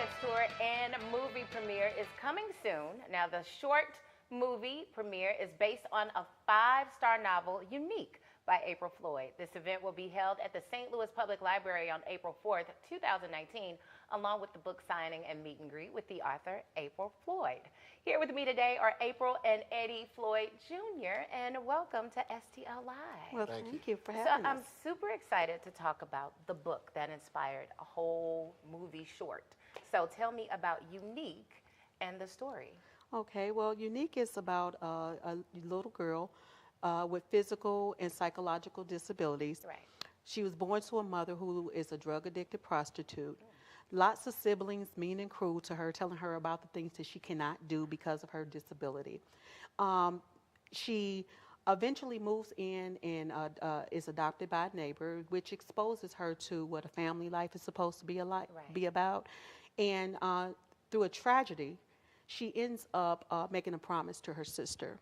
Experience Tour and movie premiere is coming soon. Now, the short movie premiere is based on a 5-star novel, Unique, by April Floyd. This event will be held at the St. Louis Public Library on April 4th, 2019, along with the book signing and meet and greet with the author, April Floyd. Here with me today are April and Eddie Floyd Jr., and welcome to STL Live. Well, thank you for having us. I'm super excited to talk about the book that inspired a whole movie short. So tell me about Unique and the story. Okay, well, Unique is about a little girl with physical and psychological disabilities. Right. She was born to a mother who is a drug-addicted prostitute. Lots of siblings, mean and cruel to her, telling her about the things that she cannot do because of her disability. She eventually moves in and is adopted by a neighbor, which exposes her to what a family life is supposed to be about. And through a tragedy, she ends up making a promise to her sister.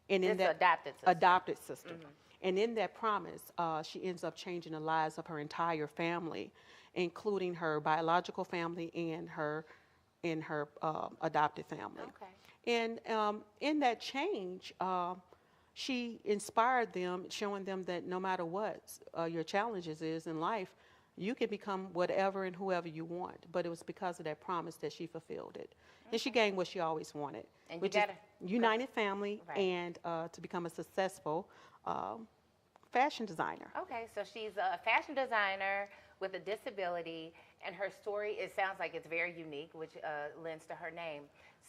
And in that adopted sister. Mm-hmm. And in that promise, she ends up changing the lives of her entire family, including her biological family and her adopted family. Okay. And in that change, she inspired them, showing them that no matter what your challenges is in life, you can become whatever and whoever you want. But it was because of that promise that she fulfilled it. Okay. And she gained what she always wanted, and which is united family and to become a successful fashion designer. Okay, so she's a fashion designer with a disability, and her story, it sounds like it's very unique, which lends to her name.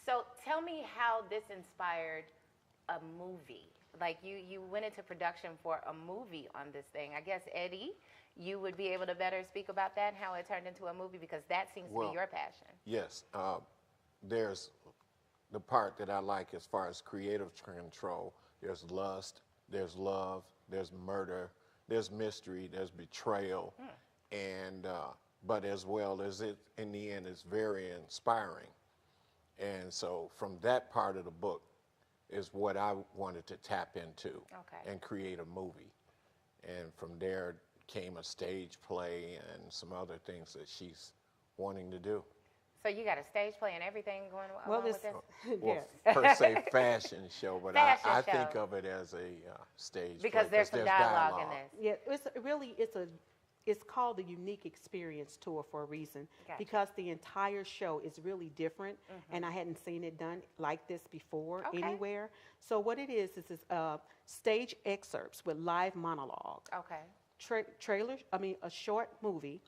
So tell me how this inspired a movie. Like you went into production for a movie on this thing. I guess, Eddie, you would be able to better speak about that and how it turned into a movie, because that seems to be your passion. Yes. There's the part that I like as far as creative control. There's lust, there's love, there's murder, there's mystery, there's betrayal, and but as well as it, in the end, it's very inspiring. And so from that part of the book is what I wanted to tap into and create a movie. And from there came a stage play and some other things that she's wanting to do. So you got a stage play and everything going on with this? Well, per se fashion show, but I think of it as a stage because play. There's some dialogue in this. Yeah, it's called the Unique Experience Tour for a reason. Gotcha. Because the entire show is really different, and I hadn't seen it done like this before anywhere. So what it is stage excerpts with live monologue. Okay. A short movie.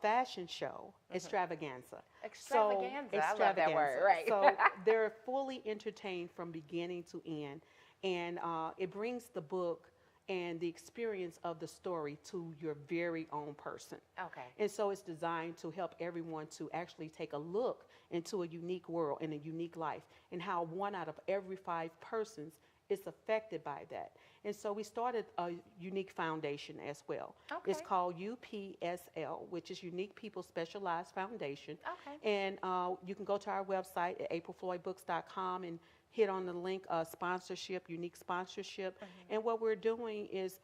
Fashion show, extravaganza. Extravaganza, I love that word, right. So they're fully entertained from beginning to end, and it brings the book and the experience of the story to your very own person. Okay. And so it's designed to help everyone to actually take a look into a unique world and a unique life, and how 1 out of every 5 persons is affected by that. And so we started a Unique Foundation as well. Okay. It's called UPSL, which is Unique People Specialized Foundation. Okay. And you can go to our website at aprilfloydbooks.com and hit on the link sponsorship, unique sponsorship. And what we're doing is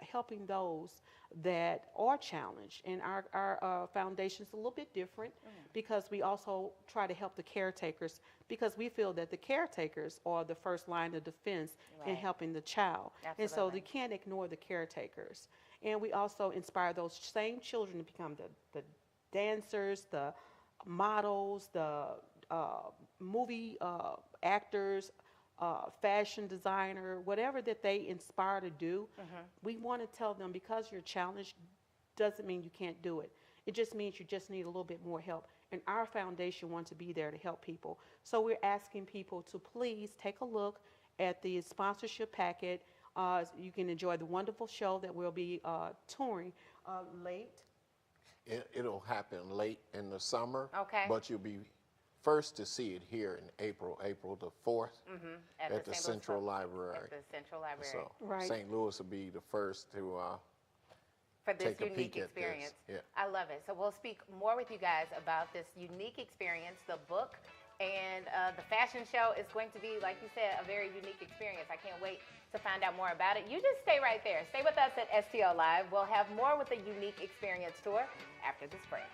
helping those that are challenged. And our foundation is a little bit different because we also try to help the caretakers, because we feel that the caretakers are the first line of defense in helping the child. Absolutely. And so you can't ignore the caretakers. And we also inspire those same children to become the dancers, the models, the movie actors, fashion designer, whatever that they inspire to do. We want to tell them, because you're challenged doesn't mean you can't do it. It just means you just need a little bit more help. And our foundation wants to be there to help people. So we're asking people to please take a look at the sponsorship packet. You can enjoy the wonderful show that we'll be touring late. It'll happen late in the summer, but you'll be first to see it here in April the 4th, at the Central Library. At the Central Library. So St. Louis will be the first to for this take a unique peek experience. At this. I love it. So we'll speak more with you guys about this unique experience, the book, and the fashion show is going to be, like you said, a very unique experience. I can't wait to find out more about it. You just stay right there. Stay with us at STL Live. We'll have more with the Unique Experience Tour after this break.